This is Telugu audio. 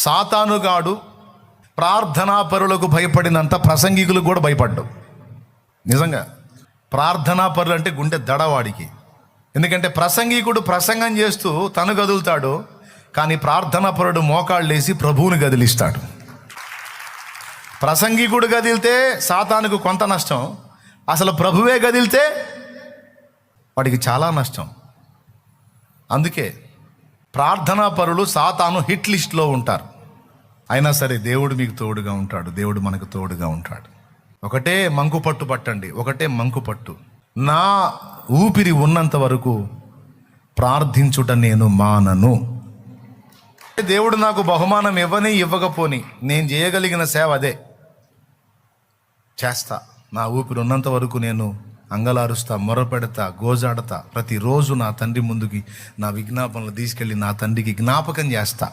సాతానుగాడు ప్రార్థనాపరులకు భయపడినంత ప్రసంగికులకు కూడా భయపడ్డాడు. నిజంగా ప్రార్థనాపరులు అంటే గుండె దడవాడికి. ఎందుకంటే ప్రసంగికుడు ప్రసంగం చేస్తూ తను కదులుతాడు, కానీ ప్రార్థనాపరుడు మోకాళ్ళు వేసి ప్రభువుని కదిలిస్తాడు. ప్రసంగికుడు కదిలితే సాతానుకు కొంత నష్టం, అసలు ప్రభువే కదిలితే వాడికి చాలా నష్టం. అందుకే ప్రార్థనాపరులు సాతాను హిట్ లిస్ట్లో ఉంటారు. అయినా సరే దేవుడు మీకు తోడుగా ఉంటాడు, దేవుడు మనకు తోడుగా ఉంటాడు. ఒకటే మంకు పట్టు పట్టండి, ఒకటే మంకు పట్టు. నా ఊపిరి ఉన్నంత వరకు ప్రార్థించుట నేను మానను. దేవుడు నాకు బహుమానం ఇవ్వకపోని నేను చేయగలిగిన సేవ అదే చేస్తా. నా ఊపిరి ఉన్నంత వరకు నేను అంగలారుస్తా, మొరపెడతా, గోజాడతా. ప్రతిరోజు నా తండ్రి ముందుకి నా విజ్ఞాపనలు తీసుకెళ్ళి నా తండ్రికి జ్ఞాపకం చేస్తా.